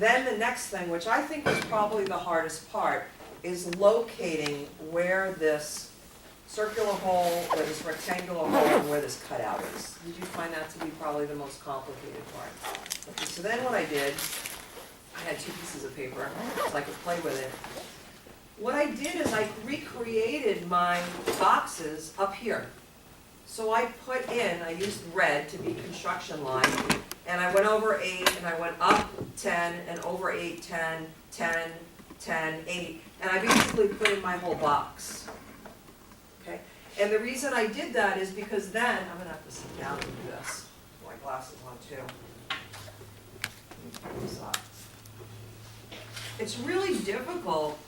Then the next thing, which I think was probably the hardest part, is locating where this circular hole, where this rectangular hole, and where this cutout is. Did you find that to be probably the most complicated part? Okay, so then what I did, I had 2 pieces of paper, so I could play with it. What I did is I recreated my boxes up here. So I put in, I used red to be construction line, and I went over 8, and I went up 10, and over 8, 10, 10, 10, 8, and I basically put in my whole box. Okay? And the reason I did that is because then, I'm gonna have to sit down and do this. My glasses on too. Let me put this up. It's really difficult,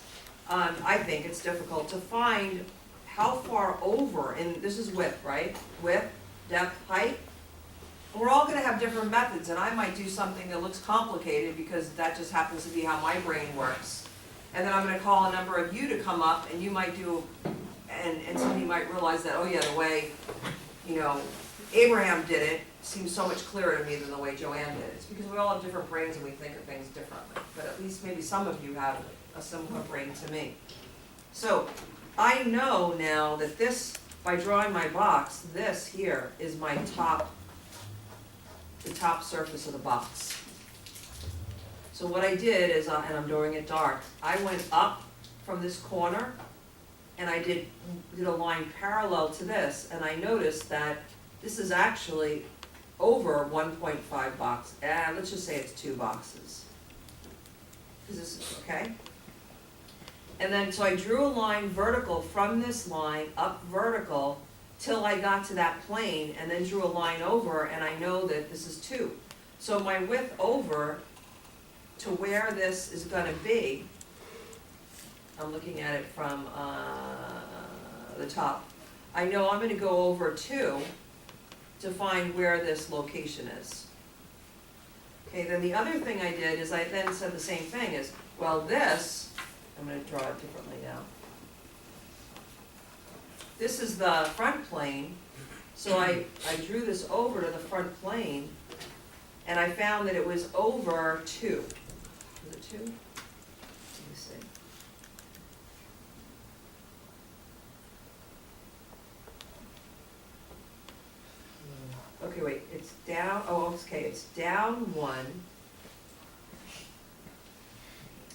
I think it's difficult to find how far over, and this is width, right? Width, depth, height. We're all gonna have different methods, and I might do something that looks complicated because that just happens to be how my brain works. And then I'm gonna call a number of you to come up, and you might do, and somebody might realize that, oh yeah, the way, you know, Abraham did it seems so much clearer to me than the way Joanne did it. It's because we all have different brains and we think of things differently. But at least maybe some of you have a similar brain to me. So I know now that this, by drawing my box, this here is my top, the top surface of the box. So what I did is, and I'm doing it dark, I went up from this corner and I did a line parallel to this, and I noticed that this is actually over 1.5 box, and let's just say it's 2 boxes. Is this okay? And then, so I drew a line vertical from this line up vertical till I got to that plane, and then drew a line over, and I know that this is 2. So my width over to where this is gonna be, I'm looking at it from the top, I know I'm gonna go over 2 to find where this location is. Okay, then the other thing I did is I then said the same thing is, well this, I'm gonna draw it differently now. This is the front plane, so I drew this over to the front plane, and I found that it was over 2. Was it 2? Let me see. Okay, wait, it's down, oh, okay, it's down 1.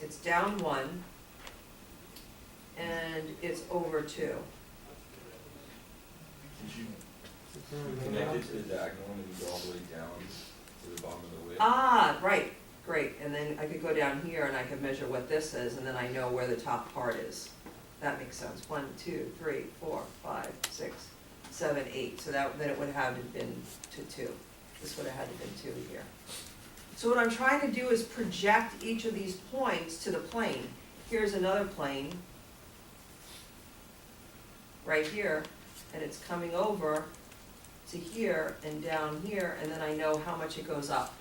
It's down 1, and it's over 2. Did you connect it to the diagonal and you go all the way down to the bottom of the width? Ah, right, great, and then I could go down here and I could measure what this is, and then I know where the top part is. That makes sense. 1, 2, 3, 4, 5, 6, 7, 8. So that then it would have been to 2. This would have had to been 2 here. So what I'm trying to do is project each of these points to the plane. Here's another plane, right here, and it's coming over to here and down here, and then I know how much it goes up.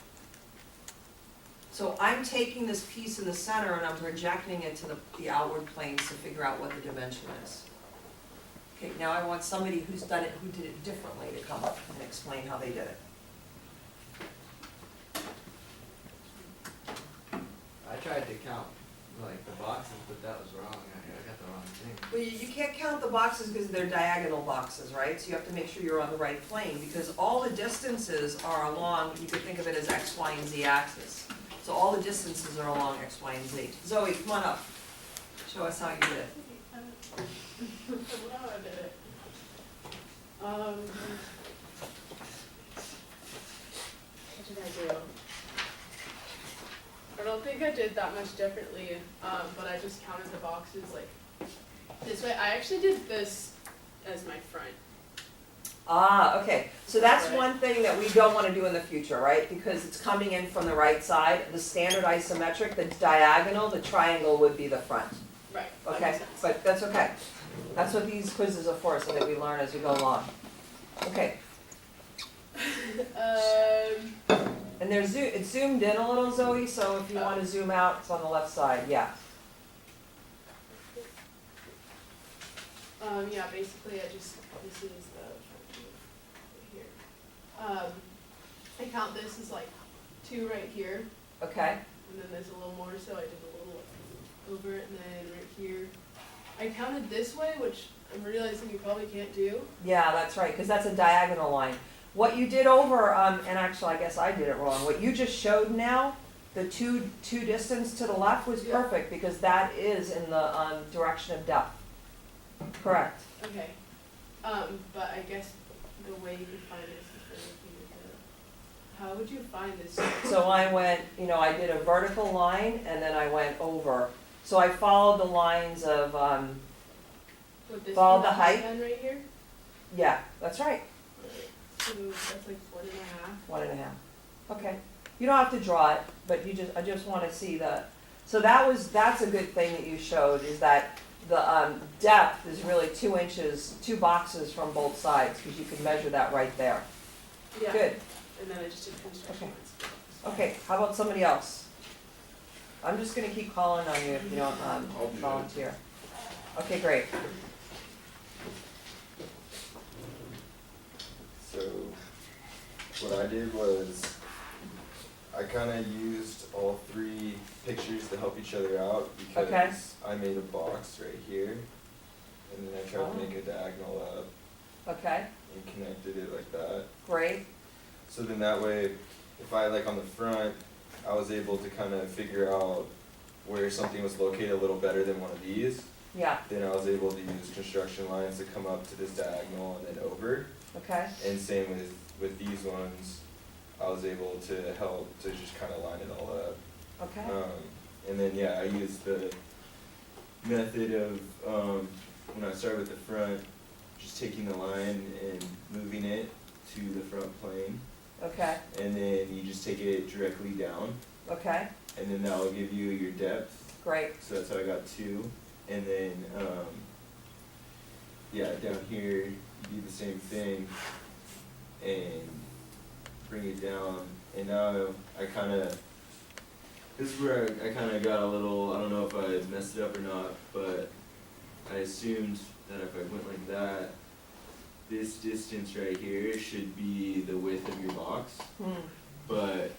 So I'm taking this piece in the center and I'm projecting it to the outward planes to figure out what the dimension is. Okay, now I want somebody who's done it, who did it differently, to come up and explain how they did it. I tried to count like the boxes, but that was wrong. I got the wrong thing. Well, you can't count the boxes because they're diagonal boxes, right? So you have to make sure you're on the right plane, because all the distances are along, you could think of it as X, Y, and Z axis. So all the distances are along X, Y, and Z. Zoe, come on up. Show us how you did it. How I did it. What did I do? I don't think I did that much differently, but I just counted the boxes like this way. I actually did this as my front. Ah, okay. So that's Right. one thing that we don't want to do in the future, right? Because it's coming in from the right side. The standard isometric, the diagonal, the triangle would be the front. Right. That Okay, makes sense. but that's okay. That's what these quizzes are for, so that we learn as we go along. Okay, and there's it's zoomed in a little, Zoe, so if you want to zoom out, it's on the left side, yeah. Yeah, basically I just, this is the front view right here. I count this as like 2 right here, Okay, and then there's a little more, so I did a little over it, and then right here. I counted this way, which I'm realizing you probably can't do. Yeah, that's right, because that's a diagonal line. What you did over, and actually I guess I did it wrong, what you just showed now, the two distance to the left was Yeah. perfect, because that is in the direction of depth. Correct. Okay. But I guess the way you can find this is by looking at the, how would you find this? So I went, I did a vertical line, and then I went over. So I followed the lines of, Would this follow be the height. Then right here? yeah, that's right, So that's like 1.5. 1.5. Okay. You don't have to draw it, but I just want to see so that's a good thing that you showed, is that the depth is really 2 inches, 2 boxes from both sides, because you can measure that right there. Yeah. Good. And then I just did construction Okay. lines. Okay, how about somebody else? I'm just gonna keep calling on you if you don't I'll do it. volunteer. Okay, great. So what I did was I kind of used all 3 pictures to help each other out because Okay. I made a box right here, and then I tried Oh. to make a diagonal up Okay, and connected it like that. great. So then that way, if I like on the front, I was able to kind of figure out where something was located a little better than one of these. Yeah, Then I was able to use construction lines to come up to this diagonal and then over. okay, And same with these ones, I was able to help to just kind of line it all up. okay, And then, yeah, I used the method of, when I started with the front, just taking the line and moving it to the front plane. okay, And then you just take it directly down, okay, and then that will give you your depth. great. So that's how I got 2. And then, yeah, down here, you do the same thing and bring it down. And now I kind of, this is where I kind of got a little, I don't know if I messed it up or not, but I assumed that if I went like that, this distance right here should be the width of your box. But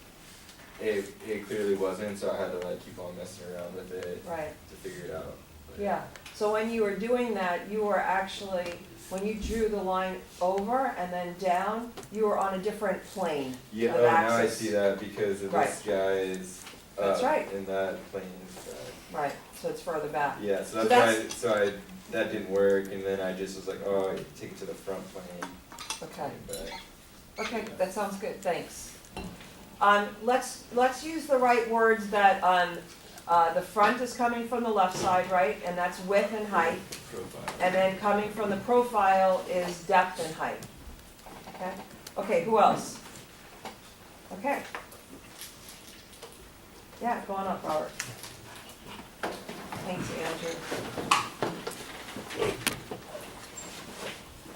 it clearly wasn't, so I had to like keep on messing around with it Right, to figure it out. But yeah. So when you were doing that, you were actually, when you drew the line over and then down, you were on a different plane Yeah, of oh, now I axis. see that because of Right. this guy is That's up right. and that plane is back. Right, so it's further back. Yeah, so So that's why, that didn't work, and then I just was like, oh, take it to the front plane Okay, and back. okay, that sounds good, thanks. Let's use the right words that, the front is coming from the left side, right? And that's width and height. Profile. And then coming from the profile is depth and height. Okay? Okay, who else? Okay. Yeah, go on up, Robert. Thanks, Andrew.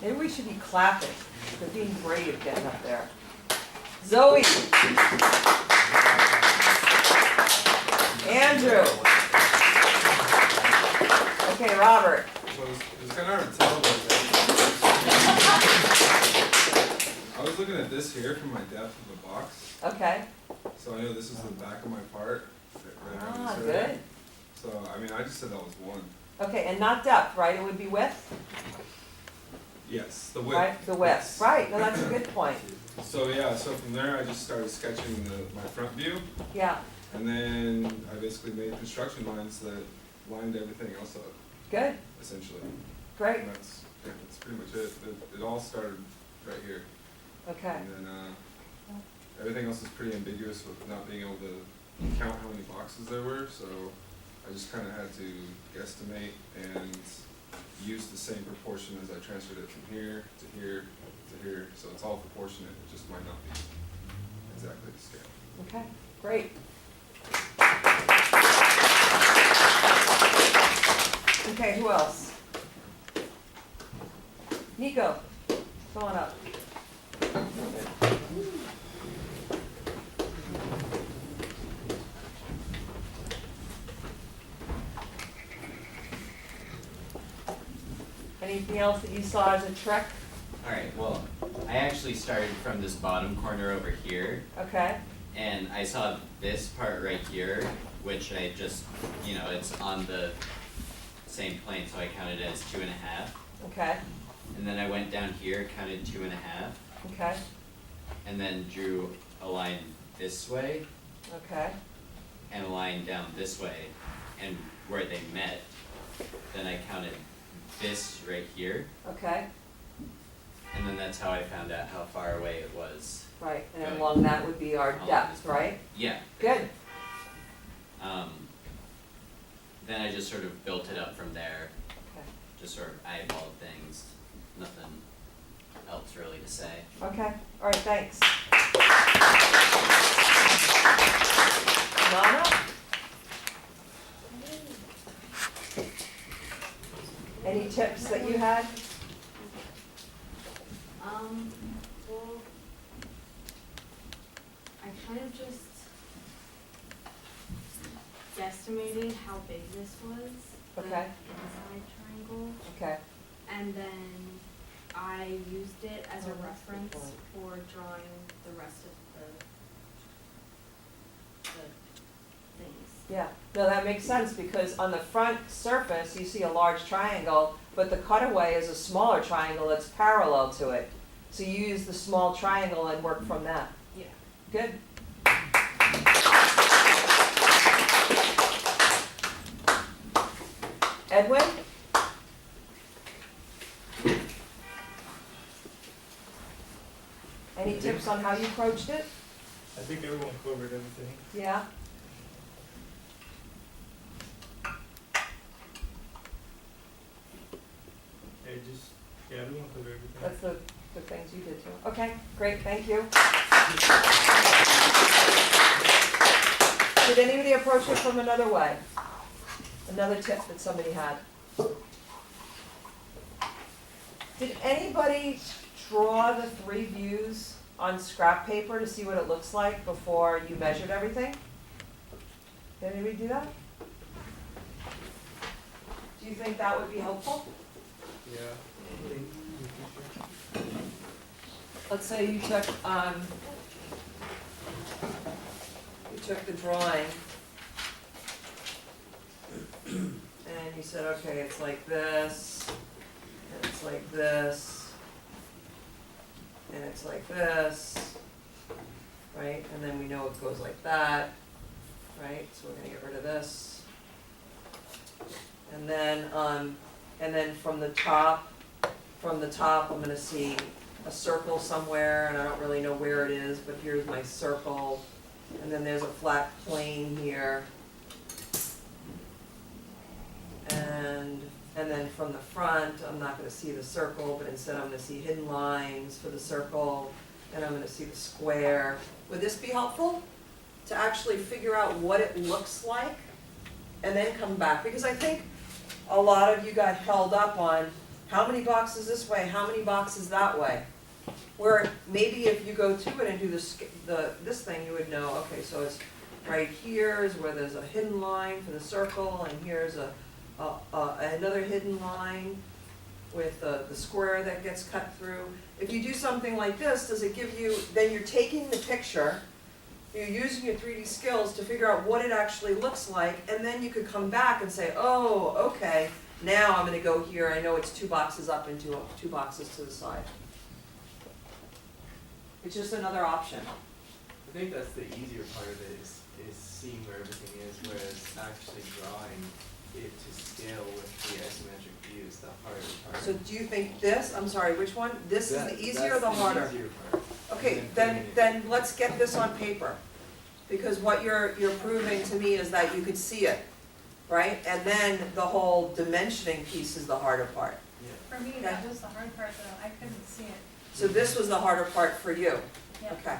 Maybe we should be clapping for being brave getting up there. Zoe. Andrew. Okay, Robert. So it's kind of hard to tell, but I was looking at this here from my depth of the box, Okay. so I know this is the back of my part. Right around Ah, this area. good. So, I mean, I just said that was 1. Okay, and not depth, right? It would be width, Yes, the width. right? The width, right? No, that's a good point. So yeah, so from there I just started sketching my front view, Yeah, and then I basically made construction lines that lined everything else up, good, essentially. great, And that's pretty much it. It all started right here. okay, And then, everything else is pretty ambiguous with not being able to count how many boxes there were, so I just kinda had to guesstimate and use the same proportion as I transferred it from here to here to here, so it's all proportionate, it just might not be exactly the scale. okay, great. Okay, who else? Nico, come on up. Anything else that you saw as a trick? Alright, well, I actually started from this bottom corner over here, Okay, and I saw this part right here, which I just, it's on the same plane, so I counted it as 2.5. Okay, And then I went down here, counted 2.5, okay, and then drew a line this way okay, and a line down this way, and where they met, then I counted this right here, okay, and then that's how I found out how far away it was. right, and Good. along that would be our Along depth, this- right? Yeah. Good, Then I just sort of built it up from there, okay, just sort of eyeballed things, nothing else really to say. okay, all right, thanks. Come on up. Any tips that you had? Well, I kind of just guesstimated how big this was. Okay. The inside triangle, Okay, and then I used it as a reference for drawing the rest of the things. yeah, no, that makes sense, because on the front surface, you see a large triangle, but the cutaway is a smaller triangle that's parallel to it. So you use the small triangle and work from that. Yeah. Good. Edwin? Any tips on how you approached it? I think everyone covered everything. Yeah? Everyone covered everything. That's the things you did too. Okay, great, thank you. Did anybody approach it from another way? Another tip that somebody had? Did anybody draw the 3 views on scrap paper to see what it looks like before you measured everything? Did anybody do that? Do you think that would be helpful? Yeah. Let's say you took the drawing and you said, okay, it's like this, and it's like this, and it's like this, right? And then we know it goes like that, right? So we're gonna get rid of this. And then from the top, I'm gonna see a circle somewhere, and I don't really know where it is, but here's my circle. And then there's a flat plane here. And then from the front, I'm not gonna see the circle, but instead I'm gonna see hidden lines for the circle, and I'm gonna see the square. Would this be helpful? To actually figure out what it looks like, and then come back? Because I think a lot of you got held up on how many boxes this way, how many boxes that way. Where maybe if you go to it and do this thing, you would know, okay, so it's right here is where there's a hidden line for the circle, and here's another hidden line with the square that gets cut through. If you do something like this, does it give you, then you're taking the picture, you're using your 3D skills to figure out what it actually looks like, and then you could come back and say, oh, okay, now I'm gonna go here, I know it's 2 boxes up and 2 boxes to the side. It's just another option. I think that's the easier part of it is seeing where everything is, whereas actually drawing it to scale with the isometric views, the harder part. So do you think this, I'm sorry, which one? This is the easier or the harder? That's the easier part. Okay, And then then let's get this on paper. Because what you're proving to me is that you could see it, right? And then the whole dimensioning piece is the harder part. Yeah. For me, that was the hard part, though, I couldn't see it. So this was the harder part for you? Yeah. Okay.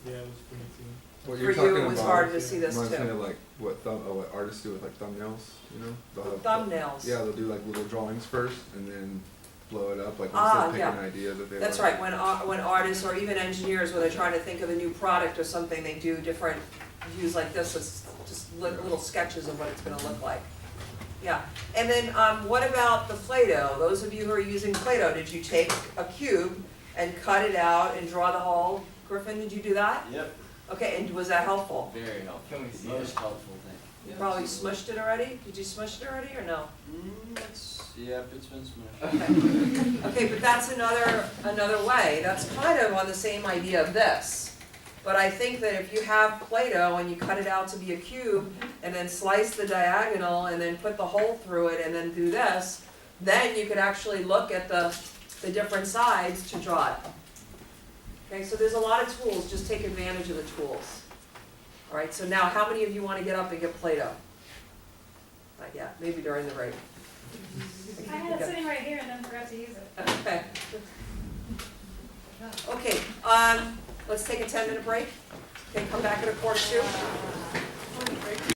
Yeah, it was pretty too. What For you're you, talking it was about harder to see this reminds me too. of like what artists do with like thumbnails, you know? They'll have- Thumbnails. Yeah, they'll do like little drawings first and then blow it up, like Ah, once they pick yeah. an idea that they That's like. right, when artists or even engineers, when they're trying to think of a new product or something, they do different views like this, it's just little sketches of what it's gonna look like. Yeah, and then what about the Play-Doh? Those of you who are using Play-Doh, did you take a cube and cut it out and draw the hole? Griffin, did you do that? Yep. Okay, and was that helpful? Very helpful. Can we see Most it? helpful thing. You probably smushed it already? Did you smush it already or no? Yep, it's been smushed. Okay. Okay, but that's another way. That's kind of on the same idea of this. But I think that if you have Play-Doh and you cut it out to be a cube and then slice the diagonal and then put the hole through it and then do this, then you could actually look at the different sides to draw it. Okay, so there's a lot of tools, just take advantage of the tools. All right, so now how many of you want to get up and get Play-Doh? Not yet, maybe during the break. I had it sitting right here and then forgot to use it. Okay. Okay, let's take a 10-minute break. Okay, come back at 1:45.